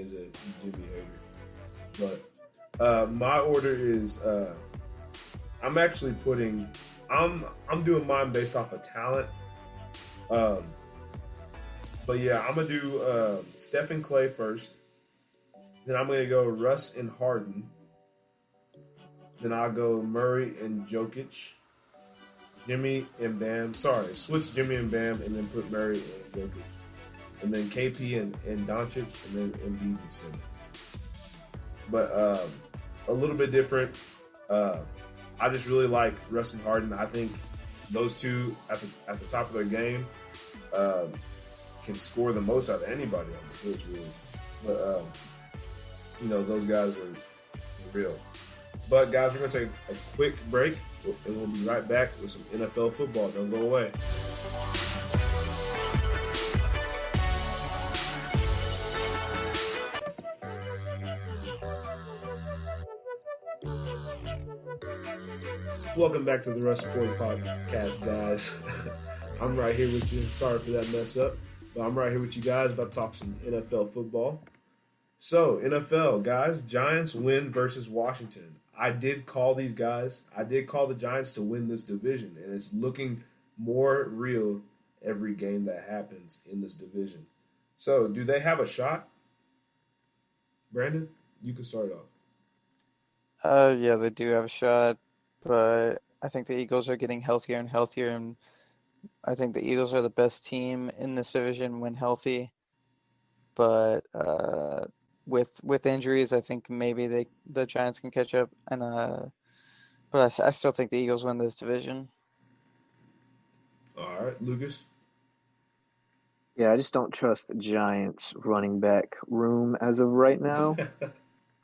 is a Jimmy hater. But my order is I'm actually putting I'm doing mine based off of talent. Um, but yeah, I'm gonna do Steph and Clay first. Then I'm gonna go Russ and Harden. Then I'll go Murray and Jokic. Jimmy and Bam. Sorry, switch Jimmy and Bam, and then put Murray and Jokic. And then KP and Doncic, and then Embiid and Simmons. But a little bit different. Uh, I just really like Russ and Harden. I think those two at the top of their game um, can score the most out of anybody on this list, really. But those guys are for real. But guys, we're gonna take a quick break, and we'll be right back with some NFL football. Don't go away. Welcome back to the Rush Sport Podcast, guys. I'm right here with you. Sorry for that mess up, but I'm right here with you guys about to talk some NFL football. So, NFL, guys, Giants win versus Washington. I did call these guys. I did call the Giants to win this division, and it's looking more real every game that happens in this division. So, do they have a shot? Brandon, you can start off. Yeah, they do have a shot, but I think the Eagles are getting healthier and healthier, and I think the Eagles are the best team in this division when healthy. But with injuries, I think maybe the Giants can catch up, and but I still think the Eagles win this division. All right, Lucas. Yeah, I just don't trust the Giants running back room as of right now.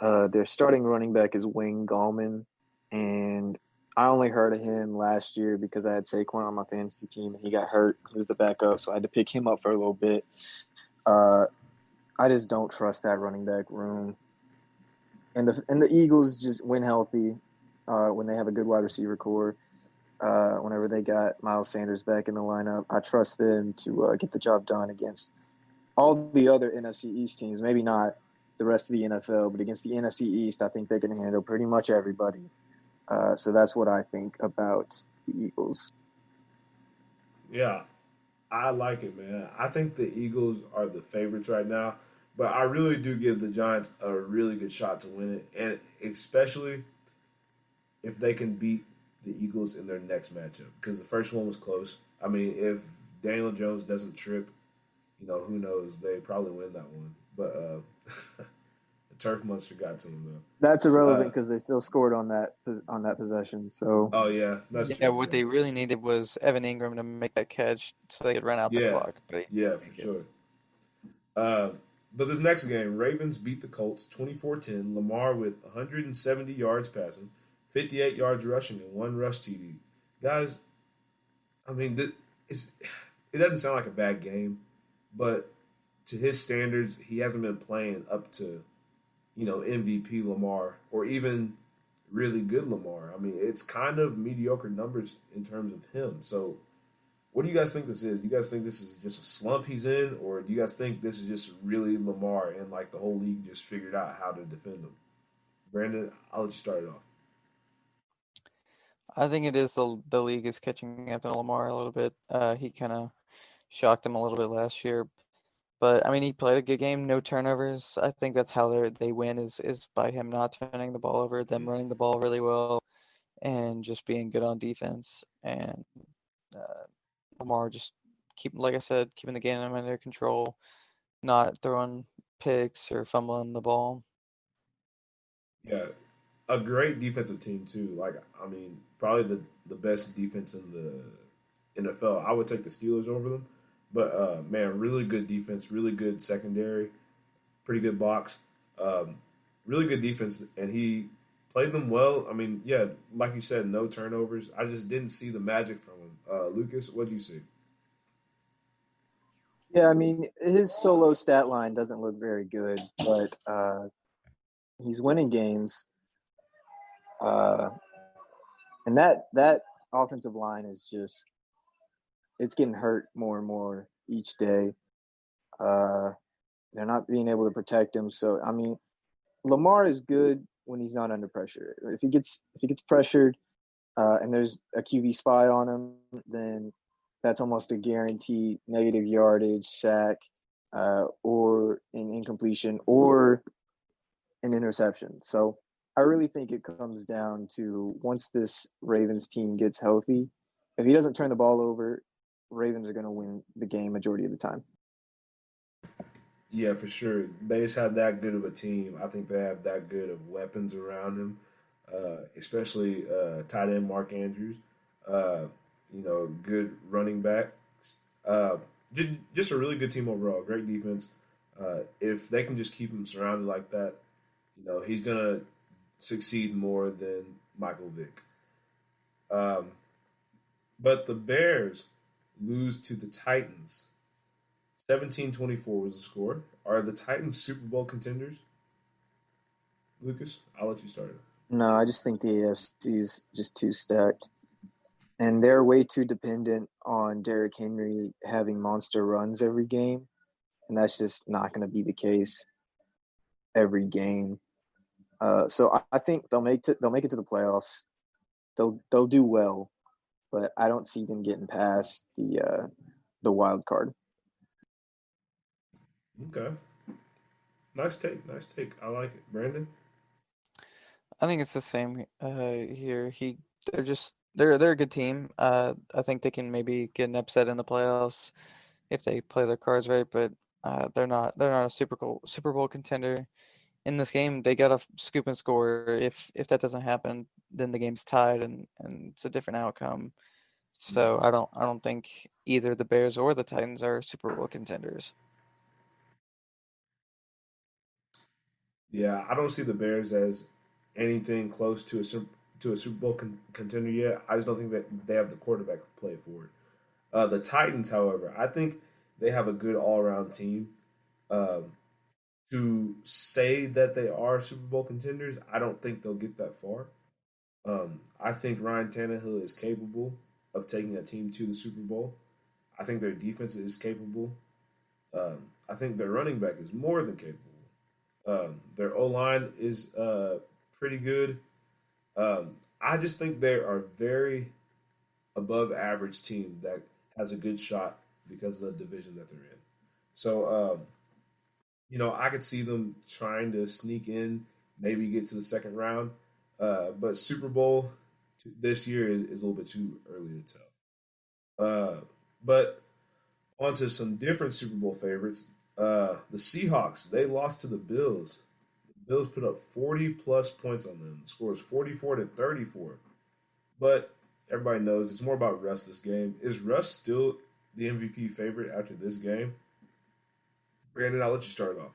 Their starting running back is Wayne Gallman, and I only heard of him last year because I had Saquon on my fantasy team and he got hurt. He was the backup, so I had to pick him up for a little bit. Uh, I just don't trust that running back room. And the Eagles just when healthy, when they have a good wide receiver core, whenever they got Miles Sanders back in the lineup, I trust them to get the job done against all the other NFC East teams. Maybe not the rest of the NFL, but against the NFC East, I think they can handle pretty much everybody. So that's what I think about the Eagles. Yeah, I like it, man. I think the Eagles are the favorites right now, but I really do give the Giants a really good shot to win it, and especially if they can beat the Eagles in their next matchup because the first one was close. I mean, if Daniel Jones doesn't trip, who knows? They probably win that one. But the turf monster got to them That's though. irrelevant because they still scored on that possession. So Oh yeah, that's Yeah, true. what they really needed was Evan Ingram to make that catch so they could run out the Yeah, clock, but he yeah, didn't for make it. sure. Uh, but this next game, Ravens beat the Colts 24-10. Lamar with 170 yards passing, 58 yards rushing, and one rush TD. Guys, I mean, it doesn't sound like a bad game, but to his standards, he hasn't been playing up to, MVP Lamar or even really good Lamar. I mean, it's kind of mediocre numbers in terms of him. So what do you guys think this is? Do you guys think this is just a slump he's in, or do you guys think this is just really Lamar and like the whole league just figured out how to defend him? Brandon, I'll let you start it off. I think it is the league is catching up to Lamar a little bit. He kind of shocked him a little bit last year, but I mean he played a good game, no turnovers. I think that's how they win is by him not turning the ball over, them running the ball really well, and just being good on defense. And uh, Lamar just like I said, keeping the game under control, not throwing picks or fumbling the ball. Yeah, a great defensive team too. Like I mean, probably the best defense in the NFL. I would take the Steelers over them, but man, really good defense, really good secondary, pretty good box, um, really good defense, and he played them well. I mean, yeah, like you said, no turnovers. I just didn't see the magic from him. Lucas, what'd you see? yeah, I mean his solo stat line doesn't look very good, but he's winning games. Uh, and that offensive line is just it's getting hurt more and more each day. Uh, They're not being able to protect him. So I mean, Lamar is good when he's not under pressure. If he gets pressured, and there's a QB spy on him, then that's almost a guaranteed negative yardage, sack, or an incompletion, or an interception. So I really think it comes down to once this Ravens team gets healthy, if he doesn't turn the ball over, Ravens are going to win the game majority of the time. Yeah, for sure. They just have that good of a team. I think they have that good of weapons around him, especially tight end Mark Andrews. Uh, good running backs. Uh, just a really good team overall. Great defense. If they can just keep him surrounded like that, he's gonna succeed more than Michael Vick. Um, but the Bears lose to the Titans. 17-24 was the score. Are the Titans Super Bowl contenders? Lucas, I'll let you start it. No, I just think the AFC is just too stacked. And they're way too dependent on Derrick Henry having monster runs every game. And that's just not going to be the case every game. So I think they'll make it to the playoffs. They'll do well, but I don't see them getting past the wild card. Okay. Nice take. Nice take. I like it. Brandon? I think it's the same here. They're a good team. I think they can maybe get an upset in the playoffs if they play their cards right, but they're not a Super Bowl contender. In this game, they got to scoop and score. If that doesn't happen, then the game's tied and it's a different outcome. So I don't think either the Bears or the Titans are Super Bowl contenders. Yeah, I don't see the Bears as anything close to a Super Bowl contender yet. I just don't think that they have the quarterback play for it. The Titans, however, I think they have a good all around team. Um, to say that they are Super Bowl contenders, I don't think they'll get that far. I think Ryan Tannehill is capable of taking a team to the Super Bowl. I think their defense is capable. I think their running back is more than capable. Their O line is pretty good. I just think they are very above average team that has a good shot because of the division that they're in. So, I could see them trying to sneak in, maybe get to the second round. But Super Bowl this year is a little bit too early to tell. But on to some different Super Bowl favorites. The Seahawks, they lost to the Bills. The Bills put up 40 plus points on them. The score is 44-34. But everybody knows it's more about Russ this game. Is Russ still the MVP favorite after this game? Brandon, I'll let you start off.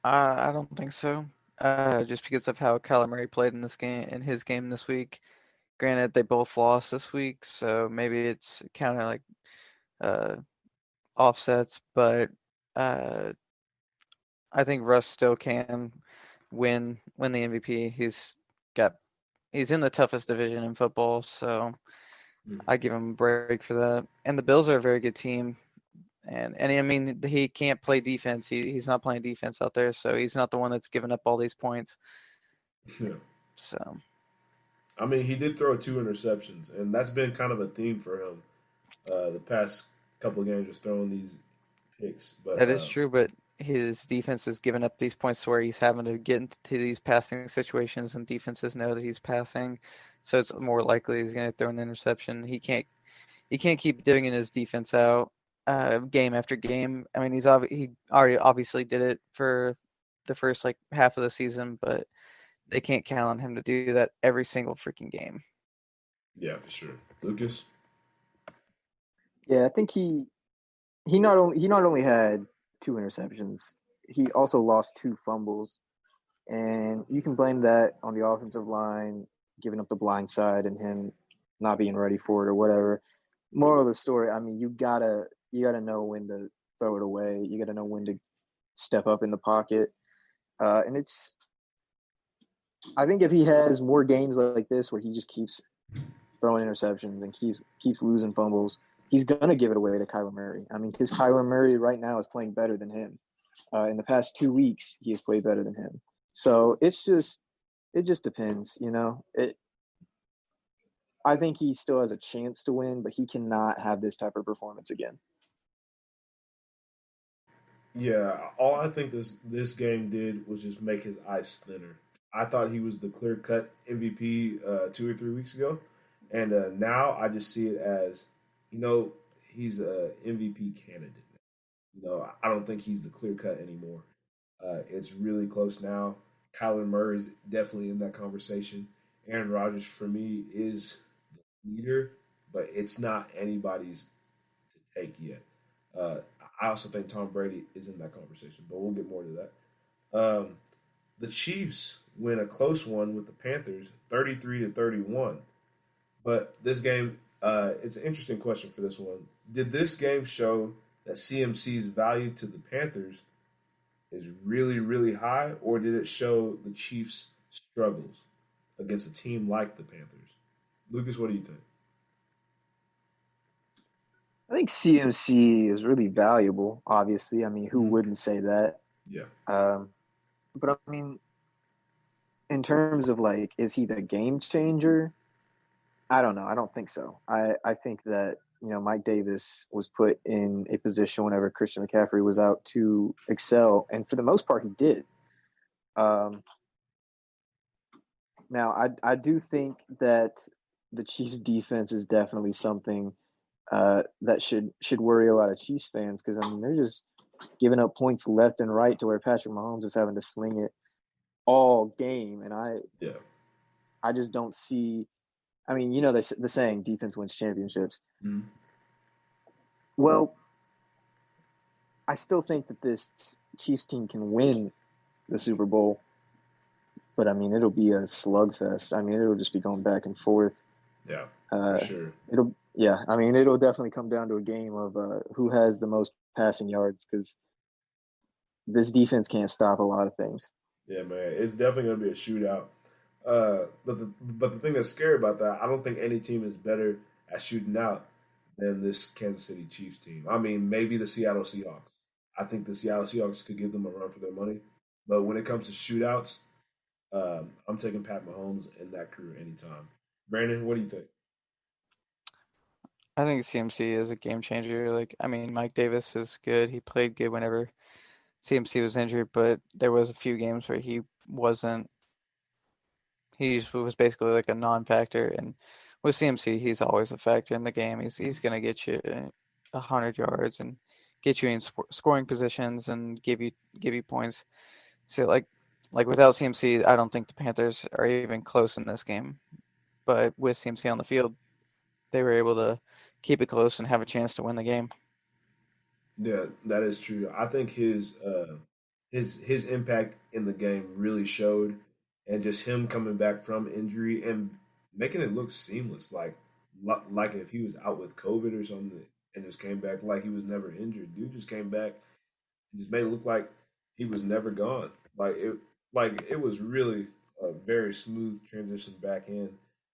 I don't think so. Just because of how Kyler Murray played in his game this week. Granted, they both lost this week, so maybe it's kind of like uh, offsets, but uh, I think Russ still can win the MVP. Got he's in the toughest division in football, so I give him a break for that. And the Bills are a very good team. And I mean he can't play defense. He's not playing defense out there, so he's not the one that's giving up all these points. Yeah. So I mean, he did throw two interceptions, and that's been kind of a theme for him the past couple of games, just throwing these picks. But that is true, but his defense is giving up these points to where he's having to get into these passing situations, and defenses know that he's passing, so it's more likely he's going to throw an interception. He can't keep digging his defense out game after game. I mean, he already obviously did it for the first like half of the season, but they can't count on him to do that every single freaking game. yeah, for sure. Lucas? Yeah, I think he not only had two interceptions, he also lost two fumbles, and you can blame that on the offensive line giving up the blind side and him not being ready for it or whatever. Moral of the story, I mean, you gotta know when to throw it away. You gotta know when to step up in the pocket. And I think if he has more games like this where he just keeps throwing interceptions and keeps losing fumbles, he's gonna give it away to Kyler Murray. I mean, because Kyler Murray right now is playing better than him. In the past 2 weeks, he has played better than him. So it just depends, you know. I think he still has a chance to win, but he cannot have this type of performance again. Yeah, all I think this game did was just make his eyes thinner. I thought he was the clear cut MVP 2 or 3 weeks ago, and now I just see it as, you know, he's a MVP candidate. You know, I don't think he's the clear cut anymore. It's really close now. Kyler Murray is definitely in that conversation. Aaron Rodgers for me is the leader, but it's not anybody's to take yet. Uh, I also think Tom Brady is in that conversation, but we'll get more to that. The Chiefs win a close one with the Panthers, 33-31. But this game, it's an interesting question for this one. Did this game show that CMC's value to the Panthers is really, really high, or did it show the Chiefs' struggles against a team like the Panthers? Lucas, what do you think? I think CMC is really valuable. Obviously, I mean, who Mm-hmm. wouldn't say that? Yeah. Um, but I mean, in terms of like, is he the game changer? I don't know. I don't think so. I think that, you know, Mike Davis was put in a position whenever Christian McCaffrey was out to excel, and for the most part, he did. Um, Now, I do think that the Chiefs' defense is definitely something that should worry a lot of Chiefs fans because I mean they're just giving up points left and right to where Patrick Mahomes is having to sling it all game, and Yeah. I just don't see. I mean, you know, the saying defense wins championships. Mm-hmm. Well, I still think that this Chiefs team can win the Super Bowl, but I mean, it'll be a slugfest. I mean, it'll just be going back and forth. Yeah, for Uh, sure. yeah. I mean, it'll definitely come down to a game of who has the most passing yards because this defense can't stop a lot of things. Yeah, man, it's definitely gonna be a shootout. But the thing that's scary about that, I don't think any team is better at shooting out than this Kansas City Chiefs team. I mean, maybe the Seattle Seahawks. I think the Seattle Seahawks could give them a run for their money. But when it comes to shootouts, I'm taking Pat Mahomes and that crew anytime. Brandon, what do you think? I think CMC is a game changer. Like, I mean, Mike Davis is good. He played good whenever CMC was injured, but there was a few games where he wasn't. Was basically like a non-factor, and with CMC, he's always a factor in the game. He's gonna get you 100 yards and get you in scoring positions and give you points. So like without CMC, I don't think the Panthers are even close in this game. But with CMC on the field, they were able to keep it close and have a chance to win the game. Yeah, that is true. I think his impact in the game really showed, and just him coming back from injury and making it look seamless, like if he was out with COVID or something and just came back like he was never injured. Dude just came back and just made it look like he was never gone. Like it was really a very smooth transition back in,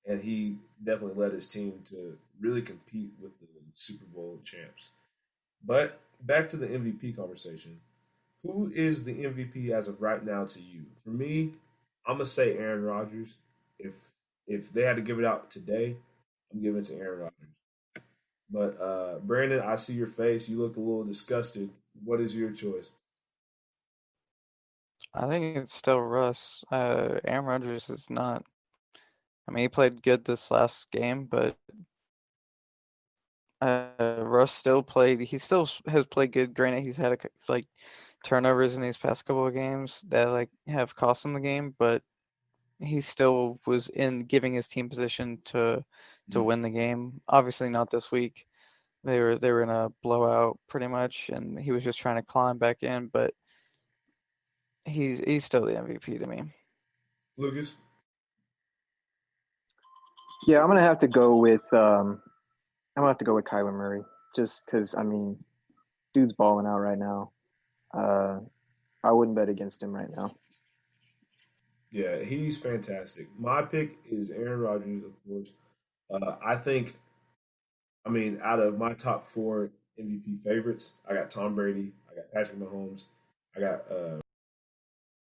and he definitely led his team to really compete with the Super Bowl champs. But back to the MVP conversation. Who is the MVP as of right now to you? For me, I'm gonna say Aaron Rodgers. If if they had to give it out today, I'm giving it to Aaron Rodgers. But Brandon, I see your face. You look a little disgusted. What is your choice? I think it's still Russ. Aaron Rodgers is not. I mean, he played good this last game, but Russ still played. He still has played good. Granted, he's had like turnovers in these past couple of games that like have cost him the game, but he still was in giving his team position to Mm. win the game. Obviously, not this week. They were in a blowout pretty much, and he was just trying to climb back in. But he's still the MVP to me. Lucas? Yeah, I'm gonna have to go with Kyler Murray just because I mean, dude's balling out right now. Uh, I wouldn't bet against him right now. Yeah, he's fantastic. My pick is Aaron Rodgers, of course. I think I mean, out of my top four MVP favorites, I got Tom Brady, I got Patrick Mahomes, I got